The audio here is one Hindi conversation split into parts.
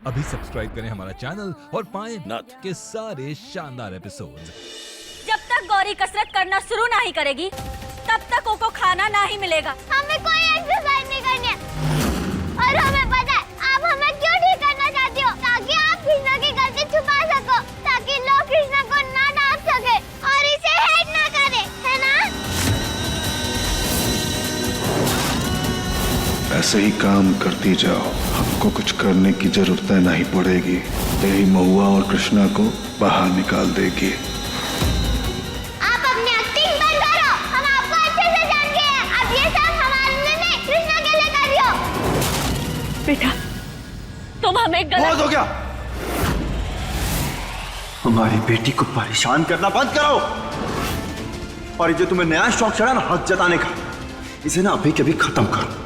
अभी सब्सक्राइब करें हमारा चैनल और पाएं नाथ के सारे शानदार एपिसोड्स। जब तक गौरी कसरत करना शुरू नहीं करेगी तब तक उनको खाना नहीं मिलेगा। हमें कोई एक्सरसाइज नहीं करनी है और हमें पता है आप हमें क्यों ठीक करना चाहती हो, ताकि आप कृष्णा की गलती छुपा सको, ताकि लोग कृष्णा को ना डांट सके और इसे हेट ना करे, है ना? ऐसे ही काम करती जाओ, हमको कुछ करने की जरूरत नहीं पड़ेगी। यही महुआ और कृष्णा को बाहर निकाल देगी। आप अपनी एक्टिंग बंद करो, हम आपको अच्छे से जान गए हैं। अब ये सब हमारे लिए नहीं, कृष्णा के लिए कर रही हो। बेटा तुम हमें गलत हो गया। हमारी बेटी को परेशान करना बंद करो। और ये जो तुम्हें नया शौक चढ़ा ना हक जताने का, इसे ना अभी कभी खत्म करो,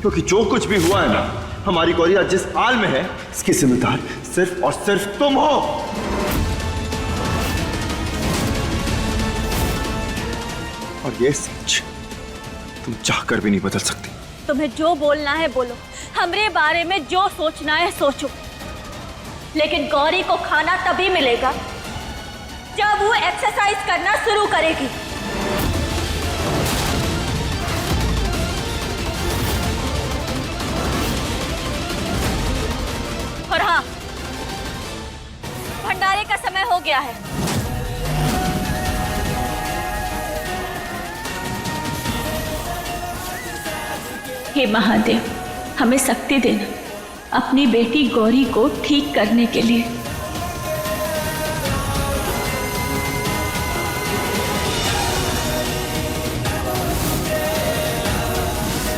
क्योंकि जो कुछ भी हुआ है ना, हमारी गौरी आज जिस हाल में है, इसकी जिम्मेदार सिर्फ और सिर्फ तुम हो। और ये सच तुम चाहकर भी नहीं बदल सकती। तुम्हें जो बोलना है बोलो, हमरे बारे में जो सोचना है सोचो, लेकिन गौरी को खाना तभी मिलेगा जब वो एक्सरसाइज करना शुरू करेगी। और हाँ, भंडारे का समय हो गया है। हे महादेव, हमें शक्ति देना अपनी बेटी गौरी को ठीक करने के लिए।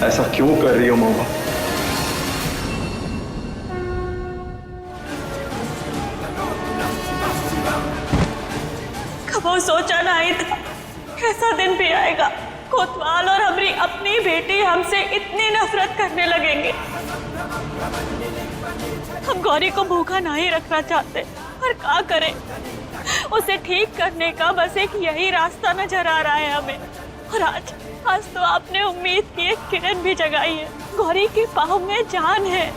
ऐसा क्यों कर रही हो महुआ? वो सोचा नहीं था ऐसा दिन भी आएगा, कोतवाल और हमारी अपनी बेटी हमसे इतनी नफरत करने लगेंगे। हम गौरी को भूखा नहीं रखना चाहते, पर क्या करें, उसे ठीक करने का बस एक यही रास्ता नजर आ रहा है हमें। और आज तो आपने उम्मीद की एक किरण भी जगाई है। गौरी के पाँव में जान है,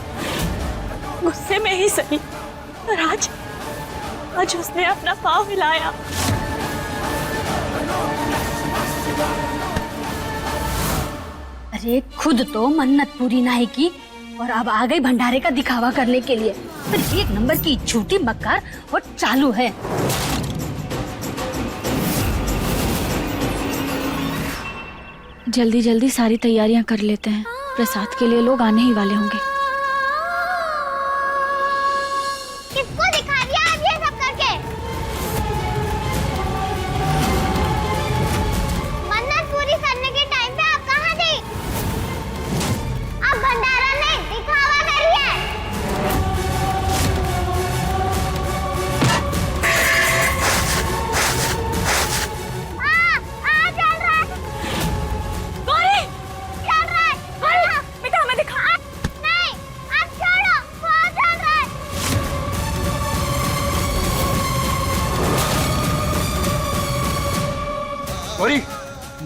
गुस्से में ही सही, पर आज उसने अपना पाँव हिलाया। अरे खुद तो मन्नत पूरी नहीं की और अब आ गई भंडारे का दिखावा करने के लिए। फिर एक नंबर की झूठी मक्कार और चालू है। जल्दी जल्दी सारी तैयारियां कर लेते हैं, प्रसाद के लिए लोग आने ही वाले होंगे। किसको दिखा दिया आज ये सब करके? मन्नत पूरी करने के टाइम पे आप कहाँ थी? आप भंडारा नहीं दिखावा करिए। चल रहा है गौरी, चल रहा है। गौरी, बेटा हमें दिखा। नहीं, आप छोड़ो, वो चल रहा है। गौरी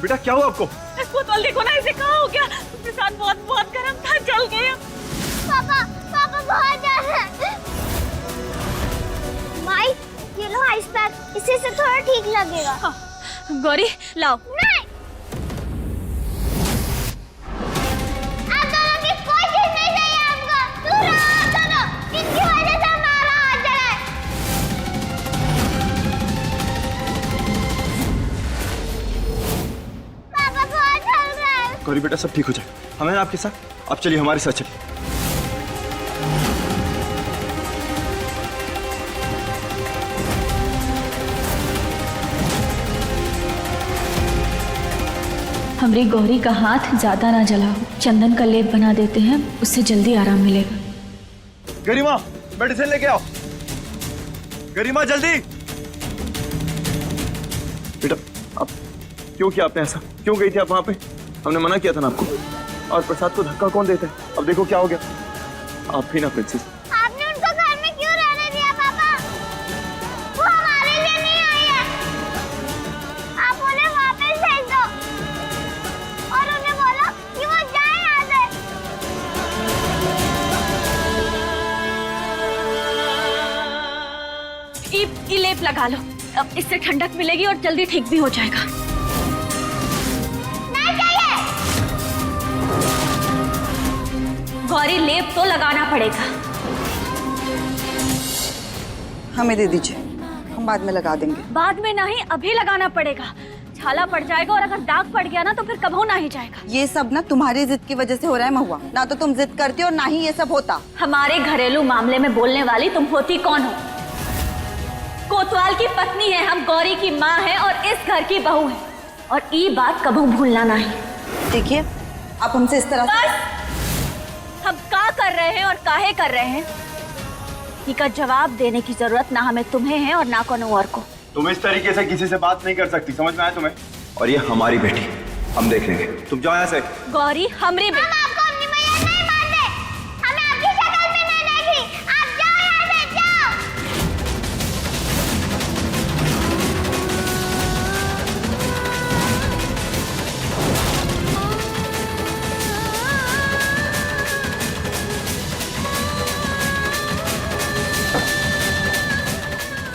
बेटा क्या हुआ आपको? कोतवाल देखो ना, इसे कहाँ हो गया? उसके साथ बहुत गर्म था, जल गया। पापा बहुत जल रहा है। माई, ये लो आइस पैक, इससे से थोड़ा ठीक लगेगा। हाँ, गौरी लाओ। नहीं, आप दोनों की कोई चीज नहीं चाहिए हमको। दूर रहो आप दोनों, इनकी वजह से हमारा हाथ जला है। पापा बहुत जल रहा है। गौरी बेटा सब ठीक हो जाए, हमें आपके साथ। आप चलिए, हमारे साथ चलिए। हमारी गौरी का हाथ ज्यादा ना जला हो, चंदन का लेप बना देते हैं, उससे जल्दी आराम मिलेगा। गरिमा मेडिसिन लेके आओ। गरिमा जल्दी। बेटा आप क्यों किया आपने ऐसा? क्यों गई थी आप वहां पे? हमने मना किया था ना आपको। और प्रसाद को धक्का कौन देता है? अब देखो क्या हो गया। आप भी ना प्रिंसेस। आपने उनको घर में क्यों रहने दिया पापा? वो हमारे लिए नहीं आई है। आप उन्हें वापस भेज दो और उन्हें बोलो कि वो जाए यहाँ से। ये लेप लगा लो, अब इससे ठंडक मिलेगी और जल्दी ठीक भी हो जाएगा। नहीं चाहिए। गौरी लेप तो लगाना पड़ेगा। हमें दे दीजिए, हम बाद में लगा देंगे। बाद में नहीं, अभी लगाना पड़ेगा। छाला पड़ जाएगा और अगर दाग पड़ गया ना तो फिर कभी ना ही जाएगा। ये सब ना तुम्हारी जिद की वजह से हो रहा है महुआ, ना तो तुम जिद करती और ना ही ये सब होता। हमारे घरेलू मामले में बोलने वाली तुम होती कौन हो? कोतवाल की पत्नी है हम, गौरी की माँ है और इस घर की बहू है, और ये बात कभी भूलना नहीं। देखिए आप हमसे इस तरह बस हम का कर रहे हैं और काहे कर रहे हैं इसका जवाब देने की जरूरत ना हमें तुम्हें है और ना कोनो और को। तुम इस तरीके से किसी से बात नहीं कर सकती, समझ में आया तुम्हें? और ये हमारी बेटी, हम देख लेंगे। तुम जाओ यहाँ से। गौरी हमरी बेटी। हम आपको अपनी मैया नहीं मानते, हमें आपकी शक्ल भी नहीं देखी। आप जाओ यहाँ से, जाओ।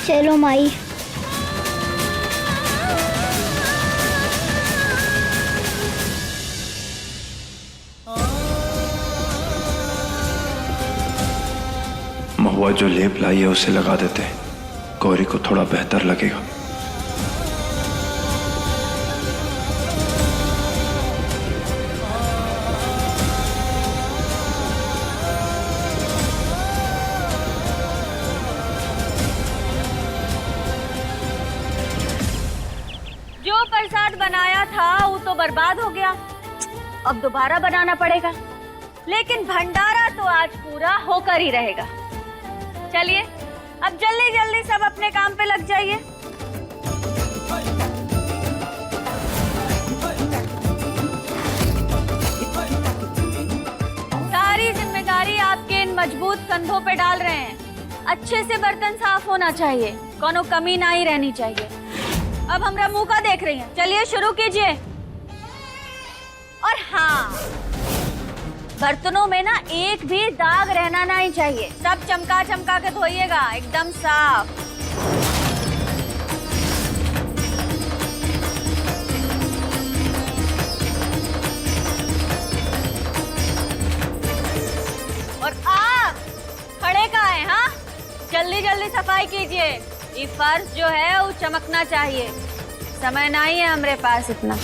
चलो माई। महुआ जो लेप लाई है उसे लगा देते हैं, गौरी को थोड़ा बेहतर लगेगा। जो प्रसाद बनाया था वो तो बर्बाद हो गया, अब दोबारा बनाना पड़ेगा। लेकिन भंडारा तो आज पूरा होकर ही रहेगा। चलिए अब जल्दी जल्दी सब अपने काम पे लग जाइए। सारी जिम्मेदारी आपके इन मजबूत कंधों पे डाल रहे हैं। अच्छे से बर्तन साफ होना चाहिए, कोनो कमी ना ही रहनी चाहिए। अब हमरा मुंह का देख रही हैं, चलिए शुरू कीजिए। और हाँ, बर्तनों में ना एक भी दाग रहना नहीं चाहिए, सब चमका चमका के धोइएगा, एकदम साफ। और आप खड़े कहाँ हैं? हाँ, जल्दी जल्दी सफाई कीजिए। ये फर्श जो है वो चमकना चाहिए, समय नहीं है हमारे पास इतना।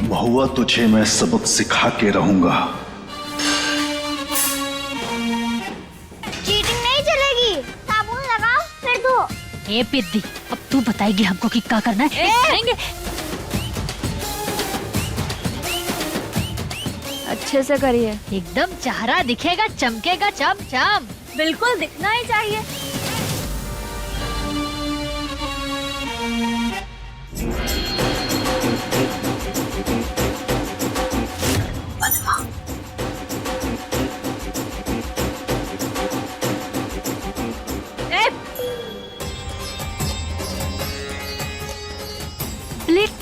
महुआ तुझे मैं सबक सिखा के रहूंगा। चीटिंग नहीं चलेगी, साबुन लगाओ फिर धो। ए पिद्दी, अब तू बताएगी हमको कि क्या करना है। करेंगे। अच्छे से करिए, एकदम चेहरा दिखेगा, चमकेगा चम चम। बिल्कुल दिखना ही चाहिए।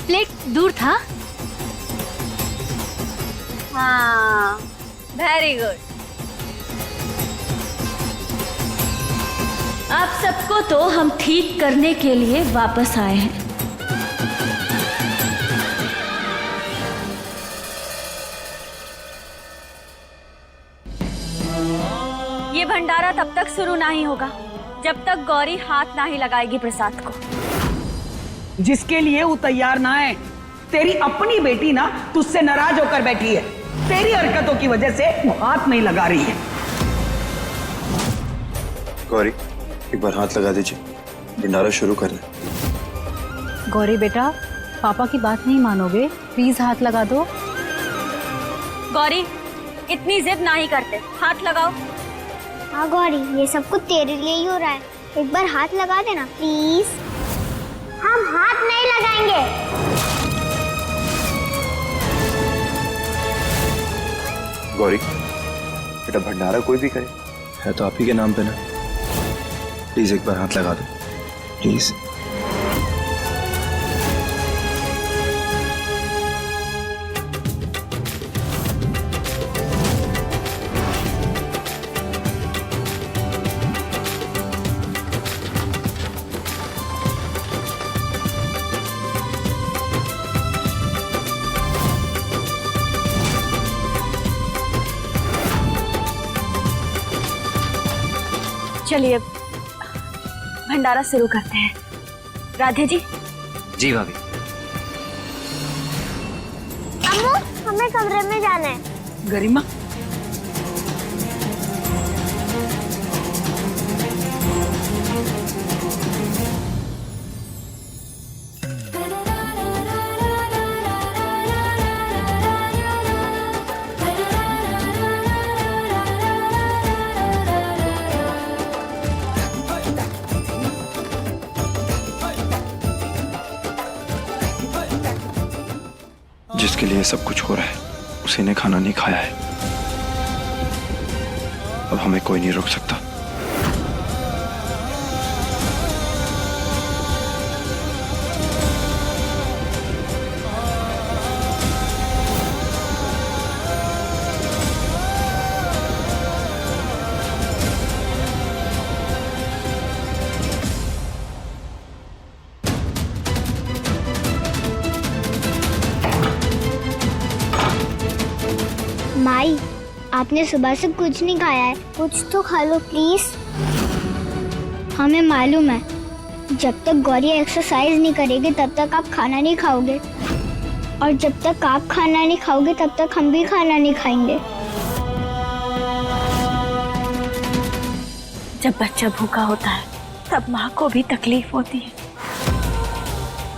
प्लेट दूर था। हाँ, वेरी गुड। आप सबको तो हम ठीक करने के लिए वापस आए हैं। ये भंडारा तब तक शुरू नहीं होगा जब तक गौरी हाथ नहीं लगाएगी प्रसाद को। जिसके लिए वो तैयार ना है। तेरी अपनी बेटी ना तुझसे नाराज होकर बैठी है, तेरी हरकतों की वजह से वो हाथ नहीं लगा रही है। गौरी एक बार हाथ लगा दीजिए, भंडारा शुरू कर लें। गौरी बेटा, पापा की बात नहीं मानोगे, प्लीज हाथ लगा दो। गौरी इतनी जिद नहीं करते, हाथ लगाओ। हाँ गौरी, ये सब कुछ तेरे लिए ही हो रहा है, एक बार हाथ लगा देना प्लीज। हम हाथ नहीं लगाएंगे। गौरी बेटा, भंडारा कोई भी करे है तो आप ही के नाम पे ना, प्लीज एक बार हाथ लगा दो प्लीज। चलिए भंडारा शुरू करते हैं। राधे जी। जी भाभी। अम्मू हमें कमरे में जाना है। गरिमा जिसके लिए सब कुछ हो रहा है उसी ने खाना नहीं खाया है। अब हमें कोई नहीं रोक सकता। माई आपने सुबह से कुछ नहीं खाया है, कुछ तो खा लो प्लीज। हमें मालूम है जब तक गौरी एक्सरसाइज नहीं करेगी तब तक आप खाना नहीं खाओगे, और जब तक आप खाना नहीं खाओगे तब तक हम भी खाना नहीं खाएंगे। जब बच्चा भूखा होता है तब माँ को भी तकलीफ होती है,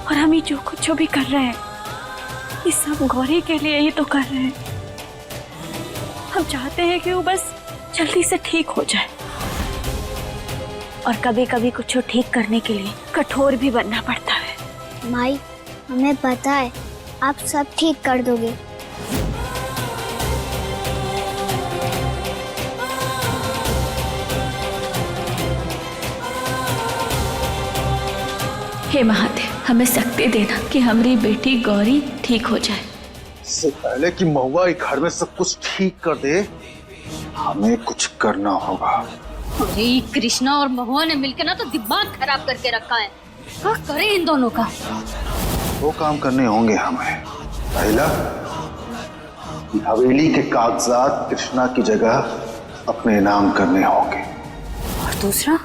और हम ये जो कुछ भी कर रहे हैं ये सब गौरी के लिए ही तो कर रहे हैं। हम चाहते हैं कि वो बस जल्दी से ठीक हो जाए, और कभी कभी कुछ ठीक करने के लिए कठोर भी बनना पड़ता है। माई हमें पता है आप सब ठीक कर दोगे। हे महादेव, हमें शक्ति देना कि हमारी बेटी गौरी ठीक हो जाए। इससे पहले कि महुआ एक घर में सब कुछ ठीक कर दे, हमें कुछ करना होगा। अरे कृष्णा और महुआ ने मिलकर ना तो दिमाग खराब करके रखा है। क्या करें इन दोनों का? वो काम करने होंगे हमें। पहला, हवेली के कागजात कृष्णा की जगह अपने नाम करने होंगे। और दूसरा?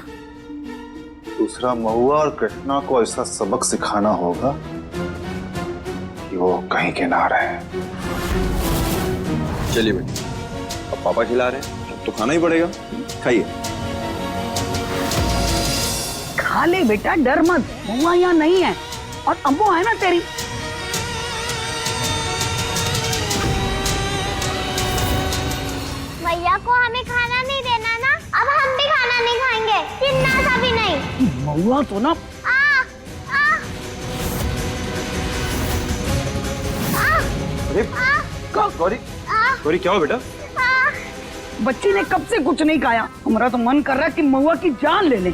दूसरा, महुआ और कृष्णा को ऐसा सबक सिखाना होगा कि वो कहीं के ना रहे। चलिए बेटी, अब पापा खिला रहे हैं तो खाना ही पड़ेगा, खाइए। खा ले बेटा, डर मत। महुआ यहाँ नहीं है और अम्मू है ना तेरी। भैया को हमें खाना नहीं देना ना, अब हम भी खाना नहीं खाएंगे, चिन्ना सा भी नहीं। महुआ तो ना अरे गौरी, गौरी क्या हो बेटा? बच्ची ने कब से कुछ नहीं खाया। हमारा तो मन कर रहा है कि महुआ की जान ले ले।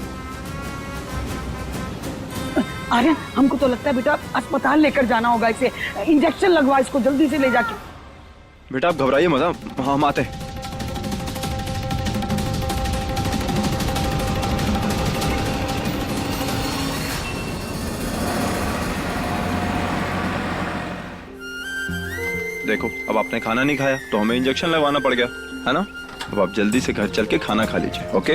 आर्यन, हमको तो लगता है बेटा अस्पताल लेकर जाना होगा इसे। इंजेक्शन लगवा इसको जल्दी से ले जाके। बेटा आप घबराइए मत, हम आते हैं। देखो, अब आपने खाना नहीं खाया तो हमें इंजेक्शन लगवाना पड़ गया, है ना? अब आप जल्दी से घर चल के खाना खा लीजिए, ओके?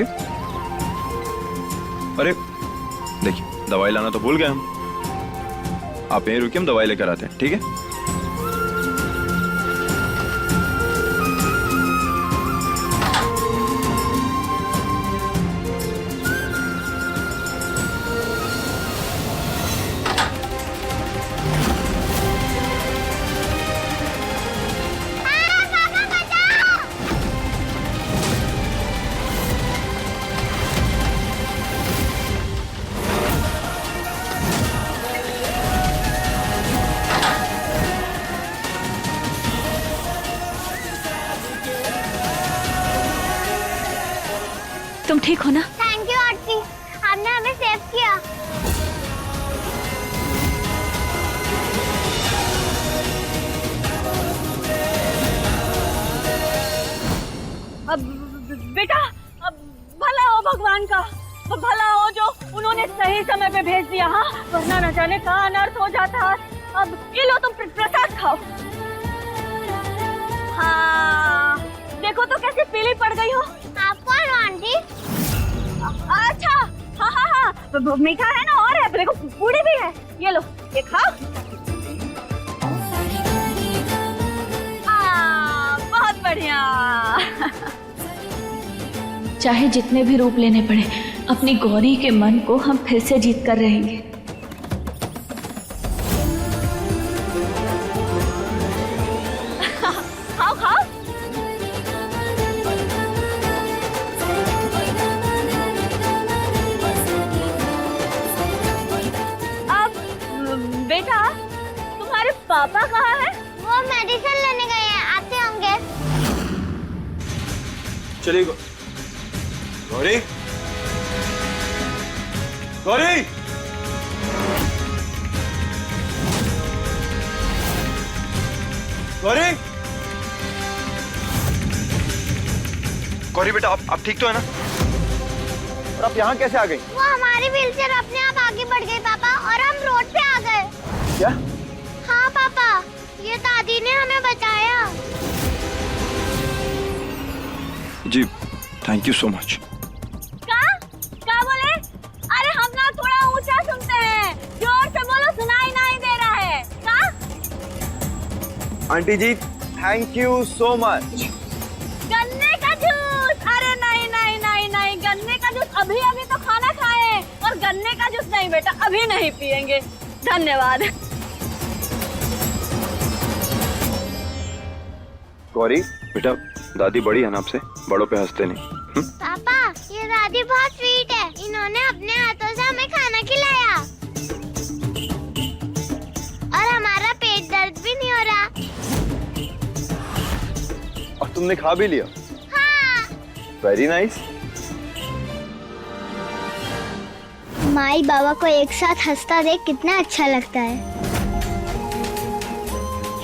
अरे देखिए, दवाई लाना तो भूल गए हम। आप यहीं रुकिए, हम दवाई लेकर आते हैं, ठीक है? तुम ठीक हो ना? थैंक यू आरती, आपने हमें सेव किया। अब बेटा, अब भला हो भगवान का, तो भला हो जो उन्होंने सही समय पे भेज दिया। हाँ, वरना न जाने का अनर्थ हो जाता। अब ये लो, तुम प्रसाद खाओ। हाँ देखो तो कैसी पीली पड़ गई हो। आप कौन हो आंटी? अच्छा हाँ हाँ हाँ, मीठा है ना और है, देखो पूड़ी भी है, ये लो ये खाओ। बहुत बढ़िया। चाहे जितने भी रूप लेने पड़े, अपनी गौरी के मन को हम फिर से जीत कर रहेंगे। खाओ खाओ। अब बेटा तुम्हारे पापा कहाँ हैं? वो मेडिसिन लेने गए हैं, आते होंगे। चलिए गौरी, गौरी, गौरी, गौरी बेटा, आप ठीक तो है ना? और आप यहाँ कैसे आ गई? वो हमारी व्हीलचेयर अपने आप आगे बढ़ गई पापा, और हम रोड पे आ गए। क्या? हाँ पापा, ये दादी ने हमें बचाया। जी थैंक यू सो मच। क्या बोले? अरे हम ना थोड़ा ऊंचा सुनते हैं, जोर से बोलो, सुनाई नहीं दे रहा है। क्या? Aunty ji thank you so much. गन्ने का जूस? अरे नहीं नहीं नहीं नहीं, गन्ने का जूस अभी अभी तो खाना खाए, और गन्ने का जूस नहीं बेटा, अभी नहीं पिएंगे। धन्यवाद। गौरी बेटा, दादी बड़ी है ना आपसे, बड़ों पे हंसते नहीं। पापा ये दादी बहुत स्वीट है, इन्होंने अपने हाथों से हमें खाना खिलाया, और हमारा पेट दर्द भी नहीं हो रहा। और तुमने खा भी लिया? हाँ। Very nice. माई बाबा को एक साथ हंसता देख कितना अच्छा लगता है।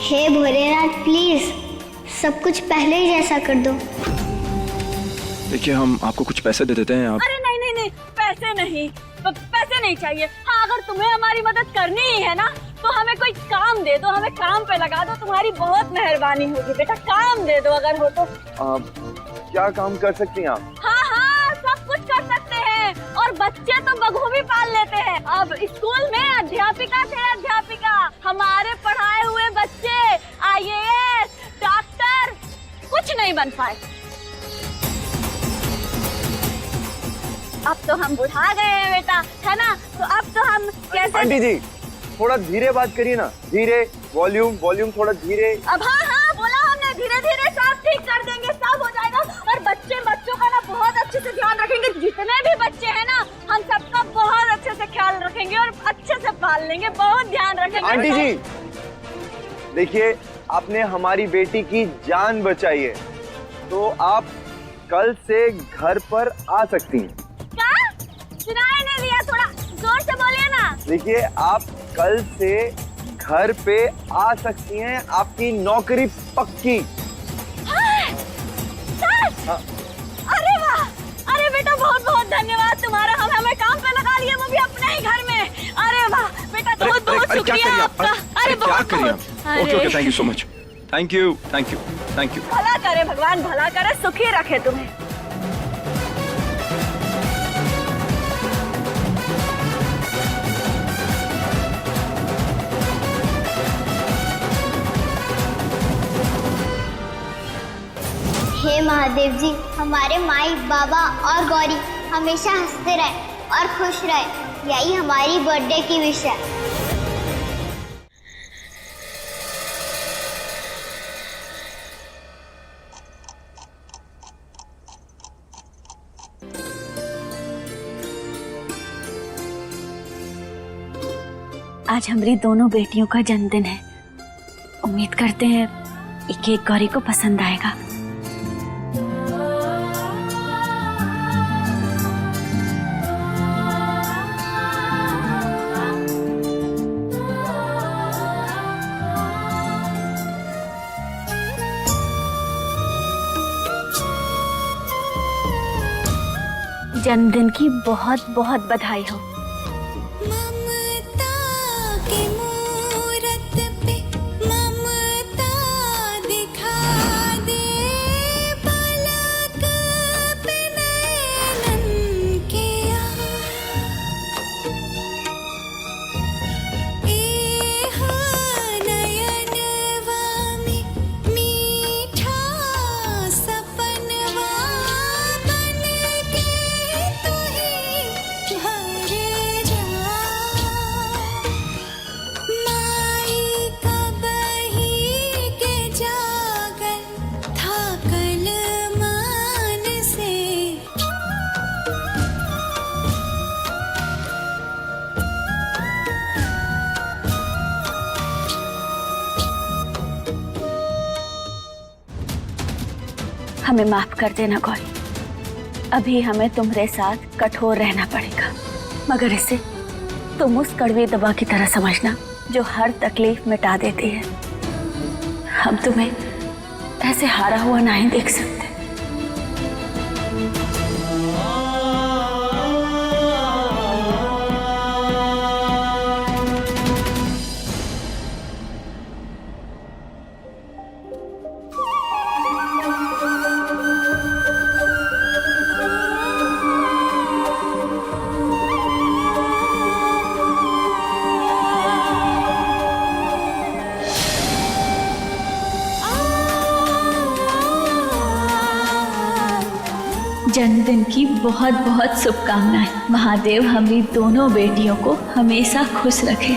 हे भोलेनाथ प्लीज सब कुछ पहले ही जैसा कर दो। देखिए हम आपको कुछ पैसे दे देते हैं, आप। अरे नहीं नहीं नहीं, पैसे नहीं, पैसे नहीं चाहिए। हाँ अगर तुम्हें हमारी मदद करनी ही है ना, तो हमें कोई काम दे दो, हमें काम पे लगा दो, तुम्हारी बहुत मेहरबानी होगी बेटा, काम दे दो अगर हो तो। क्या काम कर सकती हैं आप? हाँ हाँ सब कुछ कर सकते हैं, और बच्चे तो बखूबी पाल लेते हैं। अब स्कूल में अध्यापिका थे अध्यापिका, हमारे पढ़ाए हुए बच्चे IAS डॉक्टर कुछ नहीं बन पाए। अब तो हम बुढ़ा गए हैं बेटा, है ना, तो अब तो हम कैसे। आंटी जी थोड़ा धीरे बात करिए ना, धीरे, वॉल्यूम थोड़ा धीरे। अब हाँ बोला हमने, धीरे धीरे सब ठीक कर देंगे, सब हो जाएगा। और बच्चों का ना बहुत अच्छे से ध्यान रखेंगे, जितने भी बच्चे हैं ना हम सबका बहुत अच्छे से ख्याल रखेंगे और अच्छे से पाल लेंगे, बहुत ध्यान रखेंगे। आंटी जी देखिए, आपने हमारी बेटी की जान बचाई है, तो आप कल से घर पर आ सकती हैं। क्या? सुनाई नहीं दिया, थोड़ा जोर से बोलिए ना। देखिए आप कल से घर पे आ सकती हैं, आपकी नौकरी पक्की। हाँ। अरे वाह, अरे बेटा बहुत बहुत धन्यवाद तुम्हारा, हमें काम पे लगा लिया, वो भी अपने ही घर में। अरे वाह बेटा, बहुत बहुत शुक्रिया आपका। अरे बहुत बहुत। Okay thank you so much. Thank you. भला करे भगवान, भला करे, सुखी रखे तुम्हें। हे महादेव जी, हमारे माई बाबा और गौरी हमेशा हंसते रहे और खुश रहे, यही हमारी बर्थडे की विश है। आज हमारी दोनों बेटियों का जन्मदिन है। उम्मीद करते हैं ये केक गौरी को पसंद आएगा। जन्मदिन की बहुत बहुत बधाई हो। ममता के मूरत पे ममता दिखा दे, पलक पे नैनन के हमें माफ कर देना गौरी। अभी हमें तुम्हारे साथ कठोर रहना पड़ेगा, मगर इसे तुम उस कड़वी दवा की तरह समझना जो हर तकलीफ मिटा देती है। हम तुम्हें ऐसे हारा हुआ नहीं देख सकते। जन्मदिन की बहुत बहुत शुभकामनाएं। महादेव हमारी दोनों बेटियों को हमेशा खुश रखे।